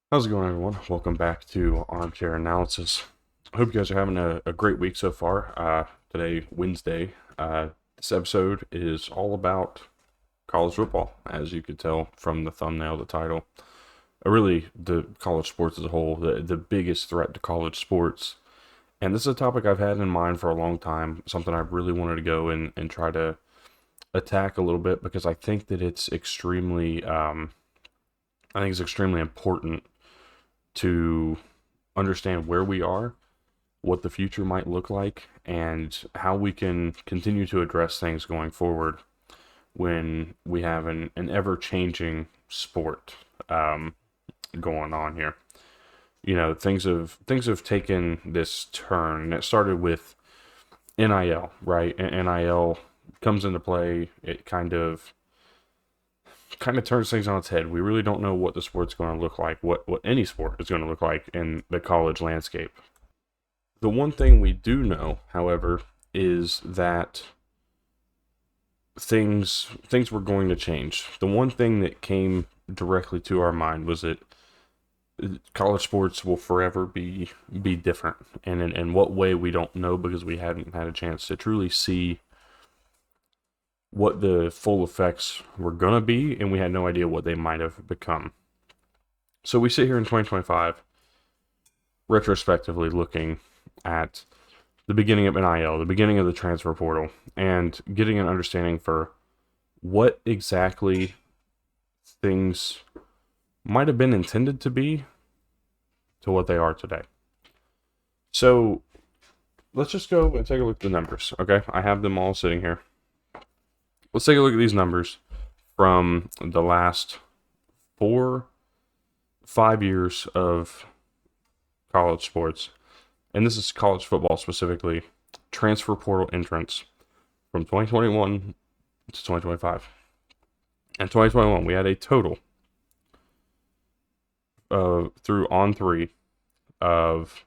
How's it going, everyone? Welcome back to Armchair Analysis. I hope you guys are having a great week so far. Today, Wednesday, this episode is all about college football, as you could tell from the thumbnail, the title. Really, the college sports as a whole, the biggest threat to college sports. And this is a topic I've had in mind for a long time, something I really wanted to go and try to attack a little bit because I think that it's I think it's extremely important to understand where we are, what the future might look like, and how we can continue to address things going forward when we have an ever-changing sport going on here. Things have taken this turn, and it started with NIL, right? NIL comes into play. It kind of turns things on its head. We really don't know what the sport's going to look like, what any sport is going to look like in the college landscape. The one thing we do know, however, is that things were going to change. The one thing that came directly to our mind was that college sports will forever be different, and in what way we don't know because we hadn't had a chance to truly see what the full effects were going to be, and we had no idea what they might have become. So we sit here in 2025, retrospectively looking at the beginning of NIL, the beginning of the transfer portal, and getting an understanding for what exactly things might have been intended to be to what they are today. So let's just go and take a look at the numbers, okay? I have them all sitting here. Let's take a look at these numbers from the last 5 years of college sports. And this is college football specifically. Transfer portal entrance from 2021 to 2025. In 2021, we had a total through On3 of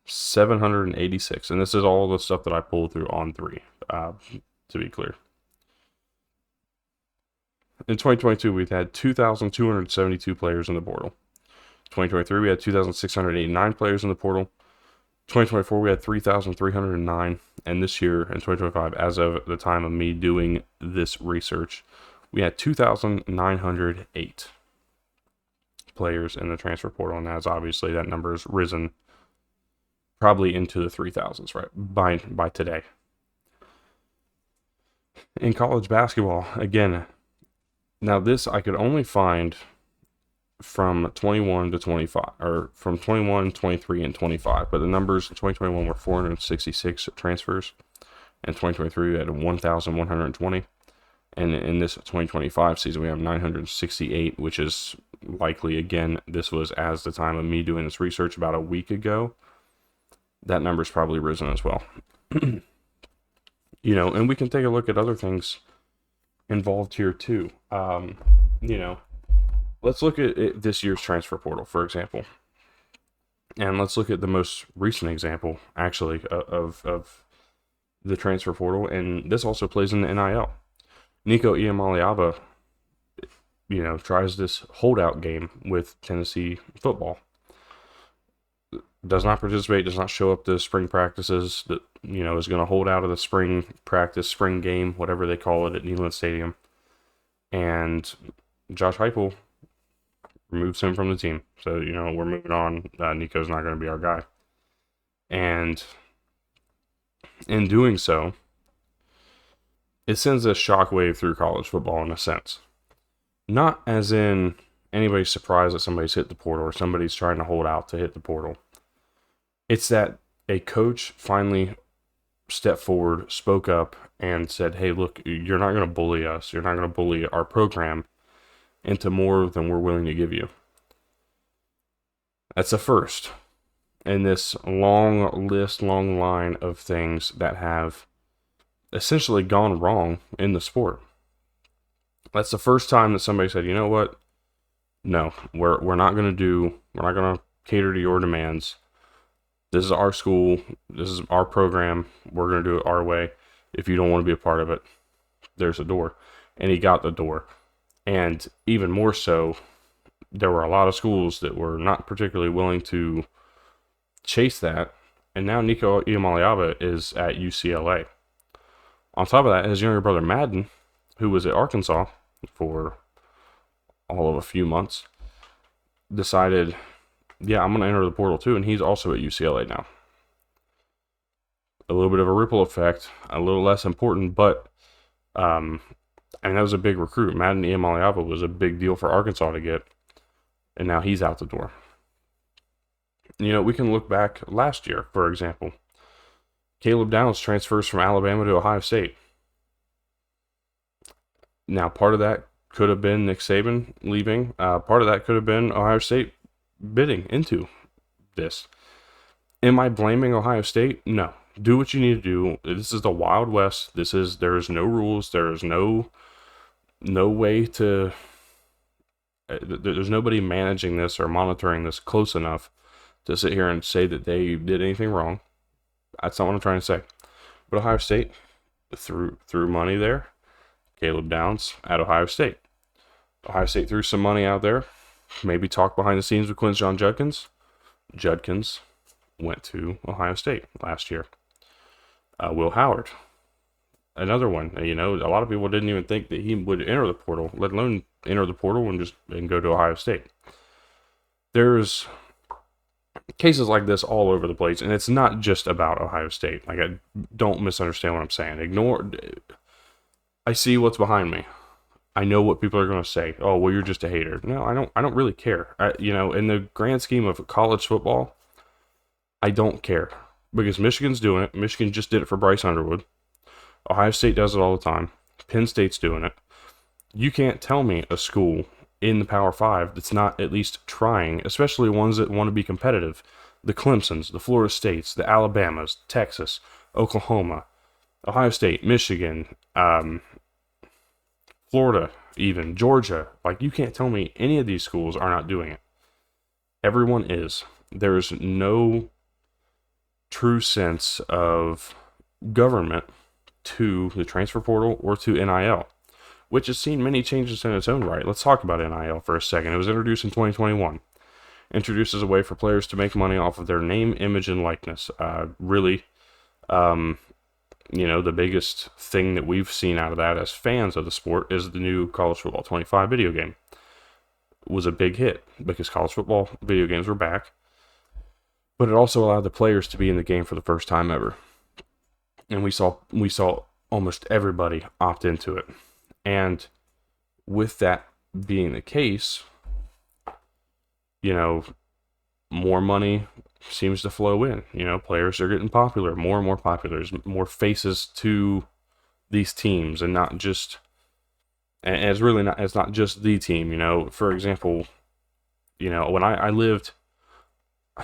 786. And this is all the stuff that I pulled through On3, to be clear. In 2022, we've had 2,272 players in the portal. 2023, we had 2,689 players in the portal. 2024, we had 3,309. And this year, in 2025, as of the time of me doing this research, we had 2,908 players in the transfer portal. And as obviously that number has risen probably into the 3,000s, right, by today. In college basketball, again, now this I could only find from 21 to 25, or from 21, 23, and 25. But the numbers in 2021 were 466 transfers, and 2023 we had 1,120. And in this 2025 season, we have 968, which is likely, again, this was as the time of me doing this research about a week ago. That number's probably risen as well. And we can take a look at other things involved here too. Let's look at this year's transfer portal, for example. And let's look at the most recent example, actually, of the transfer portal. And this also plays in the NIL. Nico Iamaleava, tries this holdout game with Tennessee football. Does not participate, does not show up to spring practices, that, is going to hold out of the spring practice, spring game, whatever they call it at Neyland Stadium. And Josh Heupel removes him from the team. So, we're moving on. Nico's not going to be our guy. And in doing so, it sends a shockwave through college football in a sense. Not as in anybody's surprised that somebody's hit the portal or somebody's trying to hold out to hit the portal. It's that a coach finally stepped forward, spoke up, and said, hey, look, you're not going to bully us. You're not going to bully our program into more than we're willing to give you. That's a first in this long line of things that have essentially gone wrong in the sport. That's the first time that somebody said, you know what? No, we're not going to cater to your demands. This is our school. This is our program. We're going to do it our way. If you don't want to be a part of it, there's a door. And he got the door. And even more so, there were a lot of schools that were not particularly willing to chase that. And now Nico Iamaleava is at UCLA. On top of that, his younger brother Madden, who was at Arkansas for all of a few months, decided, yeah, I'm going to enter the portal too, and he's also at UCLA now. A little bit of a ripple effect, a little less important, but that was a big recruit. Madden Iamaleava was a big deal for Arkansas to get, and now he's out the door. We can look back last year, for example. Caleb Downs transfers from Alabama to Ohio State. Now, part of that could have been Nick Saban leaving. Part of that could have been Ohio State bidding into this. Am I blaming Ohio State? No. Do what you need to do. This is the Wild West. There is no rules. There is no way to. There's nobody managing this or monitoring this close enough to sit here and say that they did anything wrong. That's not what I'm trying to say. But Ohio State threw money there. Caleb Downs at Ohio State. Ohio State threw some money out there. Maybe talk behind the scenes with Quinshon Judkins. Judkins went to Ohio State last year. Will Howard, another one. A lot of people didn't even think that he would enter the portal, let alone enter the portal and go to Ohio State. There's cases like this all over the place, and it's not just about Ohio State. Don't misunderstand what I'm saying. I see what's behind me. I know what people are going to say. Oh, well, you're just a hater. No, I don't really care. In the grand scheme of college football, I don't care. Because Michigan's doing it. Michigan just did it for Bryce Underwood. Ohio State does it all the time. Penn State's doing it. You can't tell me a school in the Power 5 that's not at least trying, especially ones that want to be competitive. The Clemsons, the Florida States, the Alabamas, Texas, Oklahoma, Ohio State, Michigan, Florida, even Georgia. You can't tell me any of these schools are not doing it. Everyone is. There's no true sense of government to the transfer portal or to NIL, which has seen many changes in its own right. Let's talk about NIL for a second. It was introduced in 2021. Introduces a way for players to make money off of their name, image, and likeness. The biggest thing that we've seen out of that as fans of the sport is the new College Football 25 video game. It was a big hit because college football video games were back. But it also allowed the players to be in the game for the first time ever. And we saw almost everybody opt into it. And with that being the case, more money seems to flow in. Players are getting popular, more and more popular. There's more faces to these teams, and not just. And it's not just the team. For example, when I lived.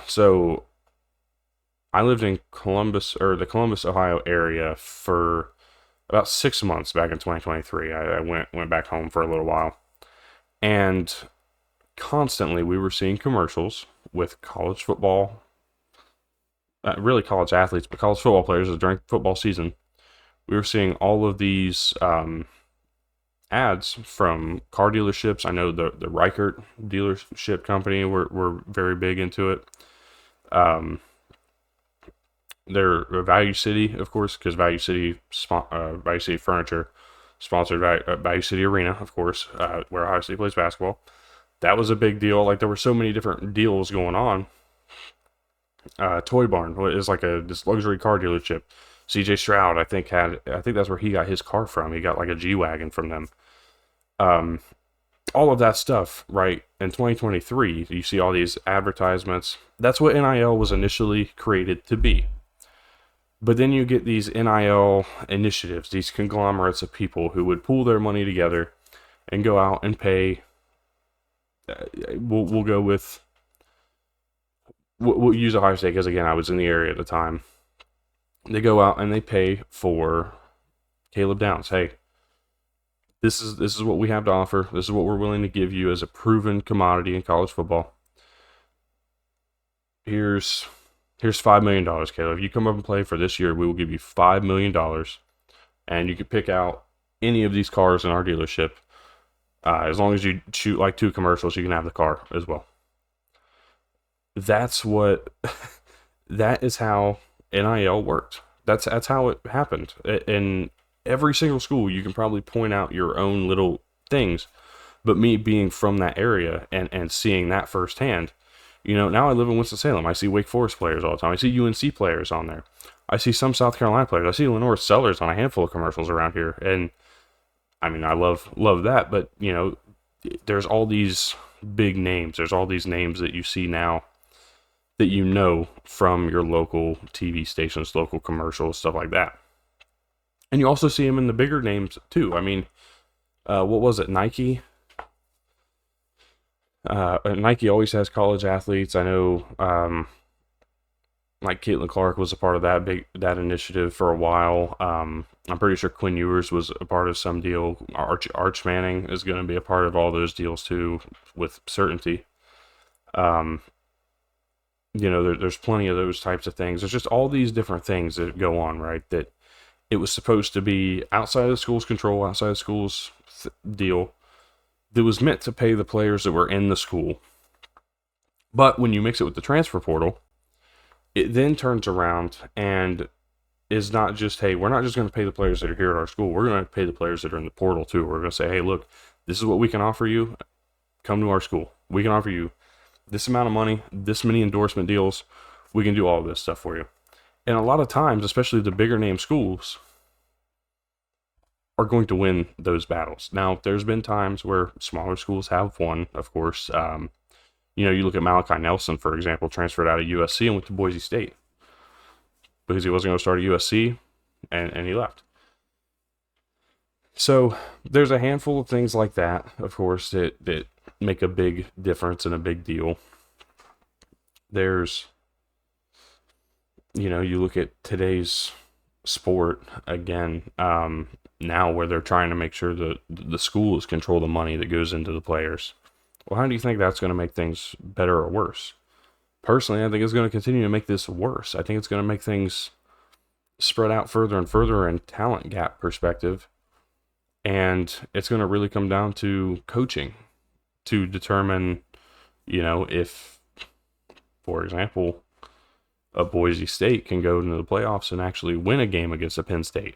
So, I lived in Columbus, or the Columbus, Ohio area for about 6 months back in 2023. I went back home for a little while. And constantly we were seeing commercials with college football, really college athletes, but college football players during football season. We were seeing all of these ads from car dealerships. I know the Reichert dealership company were very big into it. They're Value City, of course, because Value City Furniture sponsored Value City Arena, of course, where Ohio State plays basketball. That was a big deal. There were so many different deals going on. Toy Barn is this luxury car dealership. CJ Stroud, I think that's where he got his car from. He got a G-Wagon from them. All of that stuff, right? In 2023, you see all these advertisements. That's what NIL was initially created to be. But then you get these NIL initiatives, these conglomerates of people who would pool their money together and go out and pay. We'll go with. We'll use Ohio State because, again, I was in the area at the time. They go out and they pay for Caleb Downs. Hey, this is what we have to offer. This is what we're willing to give you as a proven commodity in college football. Here's $5 million, Caleb. If you come up and play for this year, we will give you $5 million. And you can pick out any of these cars in our dealership. As long as you shoot like 2 commercials, you can have the car as well. That's what that is how NIL worked. That's how it happened. In every single school, you can probably point out your own little things. But me being from that area and seeing that firsthand, now I live in Winston-Salem. I see Wake Forest players all the time. I see UNC players on there. I see some South Carolina players. I see Lenore Sellers on a handful of commercials around here. And I mean, I love that. But, there's all these big names. There's all these names that you see now that you know from your local TV stations, local commercials, stuff like that. And you also see them in the bigger names too. I mean, what was it? Nike. Nike always has college athletes. I know, like Caitlin Clark was a part of that initiative for a while. I'm pretty sure Quinn Ewers was a part of some deal. Arch Manning is going to be a part of all those deals too, with certainty. There's plenty of those types of things. There's just all these different things that go on, right? That it was supposed to be outside of the school's control, outside of the school's deal, that was meant to pay the players that were in the school. But when you mix it with the transfer portal, it then turns around and is not just, hey, we're not just going to pay the players that are here at our school. We're going to pay the players that are in the portal too. We're going to say, hey, look, this is what we can offer you. Come to our school. We can offer you this amount of money, this many endorsement deals. We can do all of this stuff for you. And a lot of times, especially the bigger name schools, are going to win those battles. Now, there's been times where smaller schools have won, of course. You look at Malachi Nelson, for example, transferred out of USC and went to Boise State because he wasn't going to start at USC, and he left. So there's a handful of things like that, of course, that make a big difference and a big deal. There's, you look at today's sport again, now where they're trying to make sure that the schools control the money that goes into the players. Well, how do you think that's going to make things better or worse? Personally, I think it's going to continue to make this worse. I think it's going to make things spread out further and further in talent gap perspective. And it's going to really come down to coaching to determine, if, for example, a Boise State can go into the playoffs and actually win a game against a Penn State.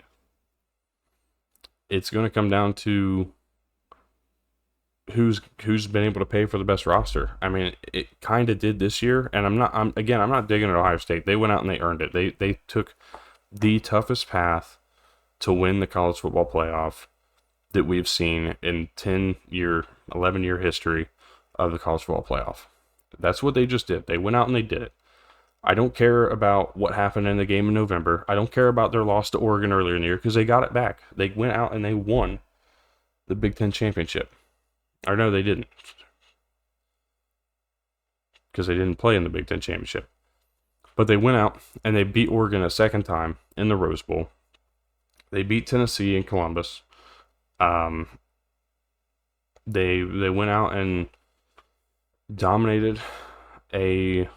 It's going to come down to who's been able to pay for the best roster. I mean, it kind of did this year, and I'm not digging at Ohio State. They went out and they earned it. They took the toughest path to win the college football playoff that we've seen in 11-year history of the college football playoff. That's what they just did. They went out and they did it. I don't care about what happened in the game in November. I don't care about their loss to Oregon earlier in the year because they got it back. They went out and they won the Big Ten championship. Or no, they didn't. Because they didn't play in the Big Ten championship. But they went out and they beat Oregon a second time in the Rose Bowl. They beat Tennessee in Columbus. They went out and dominated a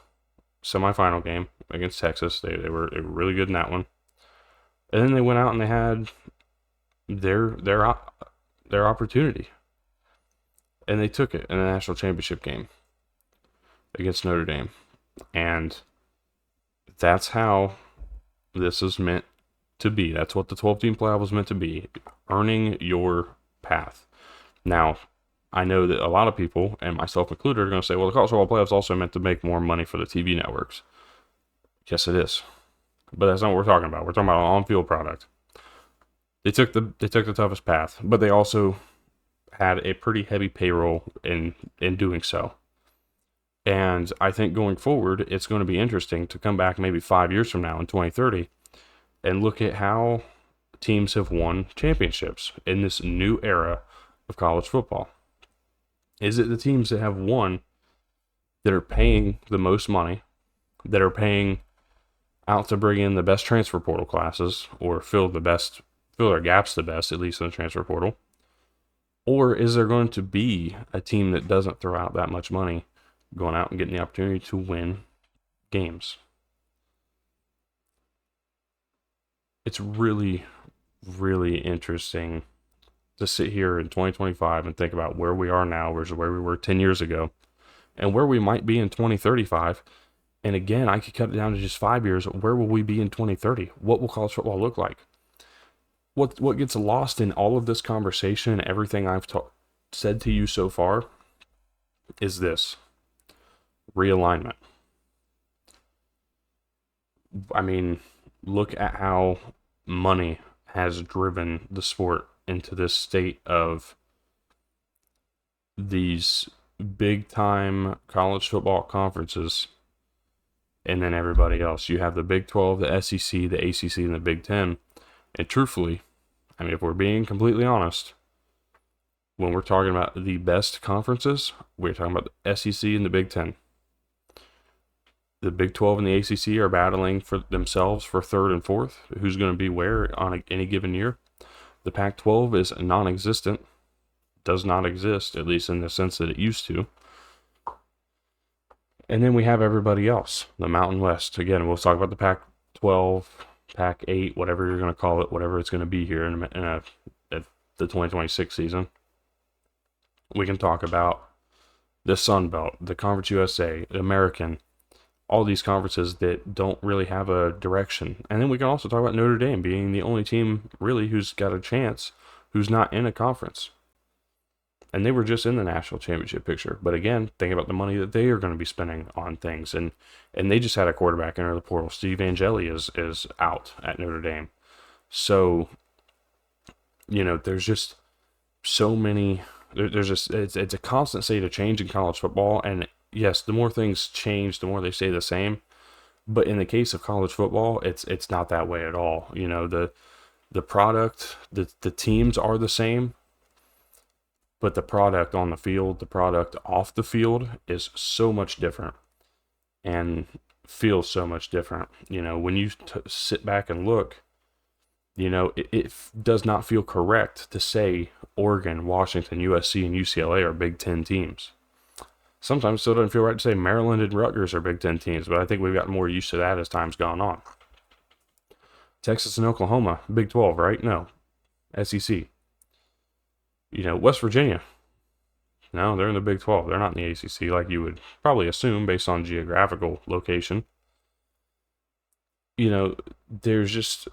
semifinal game against Texas. They were really good in that one. And then they went out and they had their opportunity. And they took it in a national championship game against Notre Dame. And that's how this is meant to be. That's what the 12-team playoff was meant to be. Earning your path. Now, I know that a lot of people, and myself included, are going to say, well, the college football playoff is also meant to make more money for the TV networks. Yes, it is. But that's not what we're talking about. We're talking about an on-field product. They took the toughest path, but they also had a pretty heavy payroll in doing so. And I think going forward, it's going to be interesting to come back maybe 5 years from now in 2030 and look at how teams have won championships in this new era of college football. Is it the teams that have won that are paying the most money, that are paying out to bring in the best transfer portal classes or fill their gaps the best, at least in the transfer portal? Or is there going to be a team that doesn't throw out that much money going out and getting the opportunity to win games? It's really, really interesting to sit here in 2025 and think about where we are now versus where we were 10 years ago and where we might be in 2035. And again, I could cut it down to just 5 years. Where will we be in 2030? What will college football look like? What gets lost in all of this conversation and everything I've said to you so far is this: realignment. I mean, look at how money has driven the sport into this state of these big time college football conferences and then everybody else. You have the Big 12, the SEC, the ACC, and the Big 10. And truthfully, I mean, if we're being completely honest, when we're talking about the best conferences, we're talking about the SEC and the Big 10. The Big 12 and the ACC are battling for themselves for third and fourth. Who's going to be where on any given year? The Pac-12 is non-existent. Does not exist, at least in the sense that it used to. And then we have everybody else, the Mountain West. Again, we'll talk about the Pac-12, Pac-8, whatever you're going to call it, whatever it's going to be here in the 2026 season. We can talk about the Sun Belt, the Conference USA, the American, all these conferences that don't really have a direction. And then we can also talk about Notre Dame being the only team really who's got a chance, who's not in a conference. And they were just in the national championship picture. But again, think about the money that they are going to be spending on things. And they just had a quarterback enter the portal. Steve Angeli is out at Notre Dame. So, there's just so many. There's just it's a constant state of change in college football. And yes, the more things change, the more they stay the same. But in the case of college football, it's not that way at all. The product, the teams are the same. But the product on the field, the product off the field is so much different and feels so much different. When you sit back and look, it does not feel correct to say Oregon, Washington, USC, and UCLA are Big Ten teams. Sometimes it still doesn't feel right to say Maryland and Rutgers are Big Ten teams, but I think we've gotten more used to that as time's gone on. Texas and Oklahoma, Big 12, right? No. SEC. West Virginia. No, they're in the Big 12. They're not in the ACC like you would probably assume based on geographical location. There's just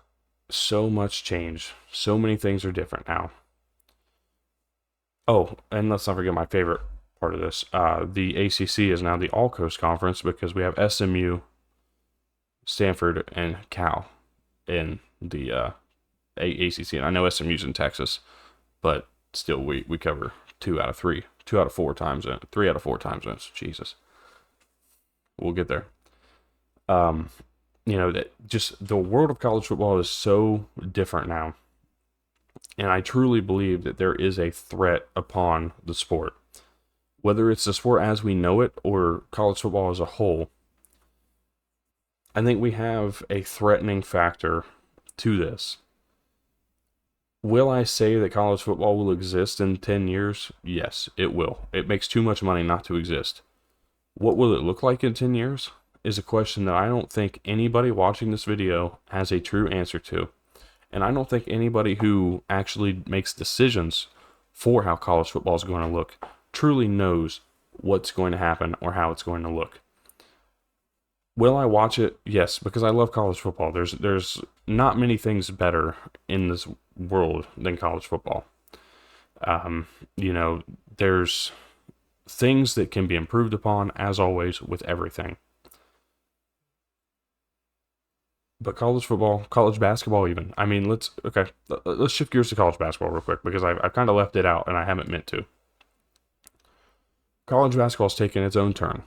so much change. So many things are different now. Oh, and let's not forget my favorite part of this. The ACC is now the All-Coast Conference because we have SMU, Stanford, and Cal in the ACC. And I know SMU's in Texas, but still, we cover 2 out of 3. 2 out of 4 times in. 3 out of 4 times in. Jesus. We'll get there. That just the world of college football is so different now. And I truly believe that there is a threat upon the sport. Whether it's the sport as we know it or college football as a whole, I think we have a threatening factor to this. Will I say that college football will exist in 10 years? Yes, it will. It makes too much money not to exist. What will it look like in 10 years is a question that I don't think anybody watching this video has a true answer to. And I don't think anybody who actually makes decisions for how college football is going to look truly knows what's going to happen or how it's going to look. Will I watch it? Yes, because I love college football. There's not many things better in this world than college football. There's things that can be improved upon, as always, with everything. But college football, college basketball even. I mean, let's shift gears to college basketball real quick because I've kind of left it out and I haven't meant to. College basketball's taken its own turn.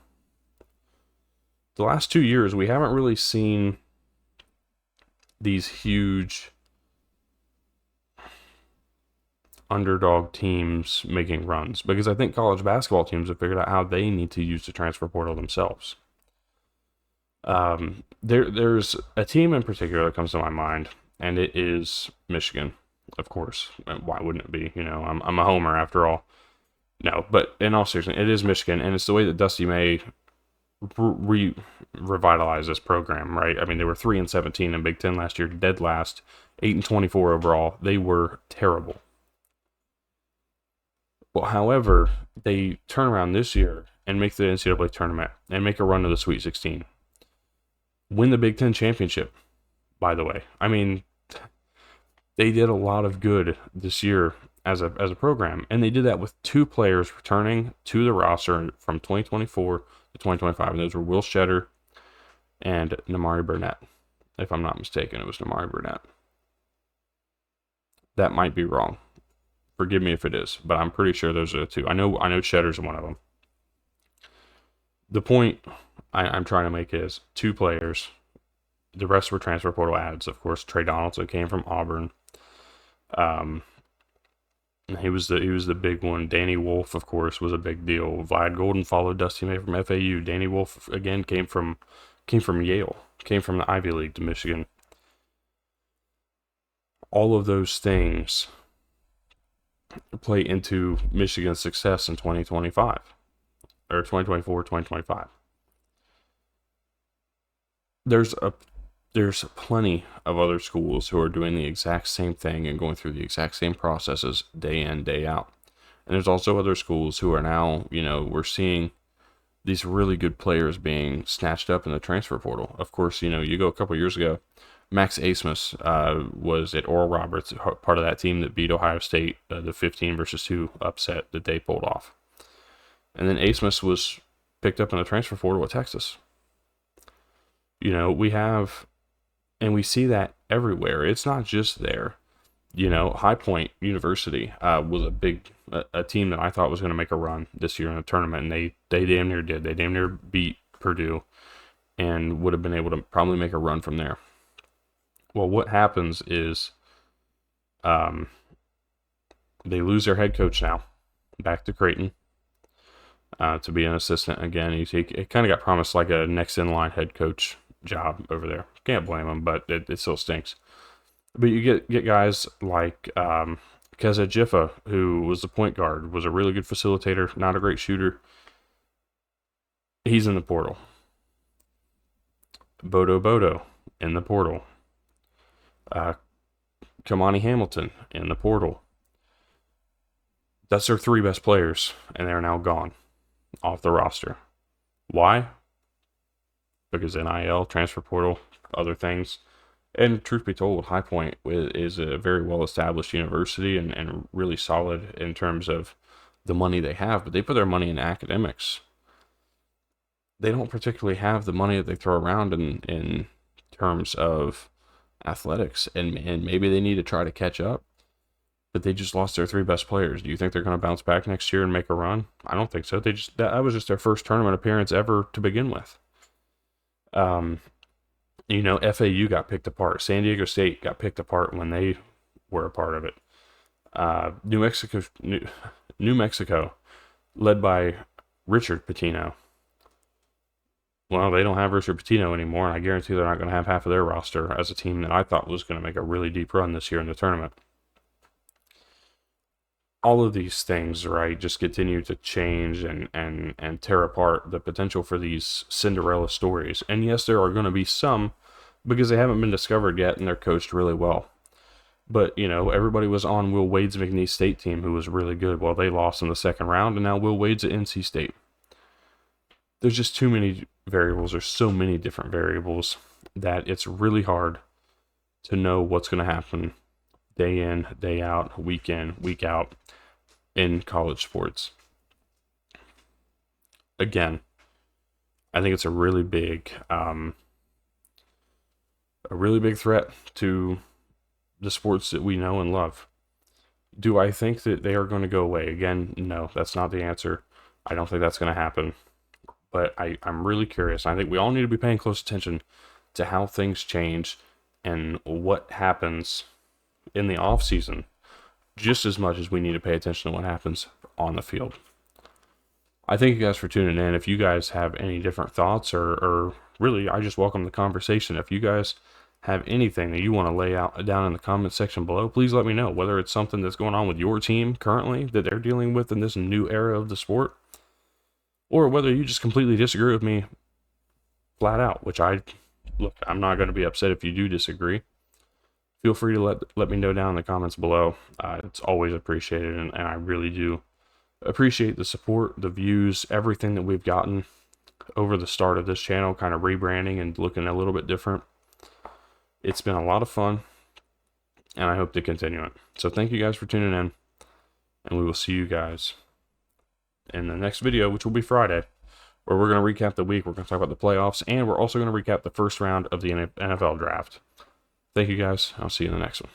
The last 2 years, we haven't really seen these huge underdog teams making runs because I think college basketball teams have figured out how they need to use the transfer portal themselves. There's a team in particular that comes to my mind, and it is Michigan, of course. Why wouldn't it be? I'm a homer after all. No, but in all seriousness, it is Michigan, and it's the way that Dusty May revitalized this program, right? I mean, they were 3-17 in Big Ten last year, dead last, 8-24 overall. They were terrible. Well, however, they turn around this year and make the NCAA tournament and make a run to the Sweet 16. Win the Big Ten championship, by the way. I mean, they did a lot of good this year as a program, and they did that with 2 players returning to the roster from 2024 to 2025, and those were Will Shedder and Namari Burnett. If I'm not mistaken, it was Namari Burnett. That might be wrong. Forgive me if it is, but I'm pretty sure those are the 2. I know Shedder's one of them. The point I'm trying to make is 2 players. The rest were transfer portal ads. Of course, Trey Donaldson came from Auburn. He was the big one. Danny Wolf, of course, was a big deal. Vlad Golden followed Dusty May from FAU. Danny Wolf again came from Yale, came from the Ivy League to Michigan. All of those things play into Michigan's success in 2025 or 2024, 2025. There's plenty of other schools who are doing the exact same thing and going through the exact same processes day in, day out. And there's also other schools who are now, we're seeing these really good players being snatched up in the transfer portal. Of course, you go a couple years ago, Max Asmus was at Oral Roberts, part of that team that beat Ohio State, the 15-2 upset that they pulled off. And then Asmus was picked up in the transfer portal at Texas. We see that everywhere. It's not just there. High Point University was a team that I thought was going to make a run this year in the tournament, and they damn near did. They damn near beat Purdue and would have been able to probably make a run from there. Well, what happens is they lose their head coach now, back to Creighton, to be an assistant again. He kind of got promised like a next in line head coach job over there. Can't blame him, but it still stinks. But you get guys like Keza Jiffa, who was the point guard, was a really good facilitator, not a great shooter. He's in the portal. Bodo in the portal. Kamani Hamilton in the portal. That's their 3 best players, and they're now gone off the roster. Why? Because NIL, transfer portal, other things. And truth be told, High Point is a very well-established university and really solid in terms of the money they have, but they put their money in academics. They don't particularly have the money that they throw around in terms of athletics, and maybe they need to try to catch up, but they just lost their 3 best players. Do you think they're going to bounce back next year and make a run? I don't think so. That was just their first tournament appearance ever to begin with. FAU got picked apart. San Diego State got picked apart when they were a part of it. New Mexico, led by Richard Pitino. Well, they don't have Richard Pitino anymore, and I guarantee they're not going to have half of their roster as a team that I thought was going to make a really deep run this year in the tournament. All of these things, right, just continue to change and tear apart the potential for these Cinderella stories. And yes, there are going to be some because they haven't been discovered yet and they're coached really well. But, everybody was on Will Wade's McNeese State team who was really good. Well, they lost in the second round, and now Will Wade's at NC State. There's just too many variables. There's so many different variables that it's really hard to know what's going to happen day in, day out, week in, week out in college sports. Again, I think it's a really big threat to the sports that we know and love. Do I think that they are going to go away? Again, no, that's not the answer. I don't think that's going to happen. But I'm really curious. I think we all need to be paying close attention to how things change and what happens in the off season, just as much as we need to pay attention to what happens on the field. I thank you guys for tuning in. If you guys have any different thoughts or really, I just welcome the conversation. If you guys have anything that you want to lay out down in the comment section below, please let me know, whether it's something that's going on with your team currently that they're dealing with in this new era of the sport, or whether you just completely disagree with me flat out, which I'm not going to be upset if you do disagree. Feel free to let me know down in the comments below. It's always appreciated, and I really do appreciate the support, the views, everything that we've gotten over the start of this channel, kind of rebranding and looking a little bit different. It's been a lot of fun, and I hope to continue it. So thank you guys for tuning in, and we will see you guys in the next video, which will be Friday, where we're going to recap the week. We're going to talk about the playoffs, and we're also going to recap the first round of the NFL draft. Thank you guys. I'll see you in the next one.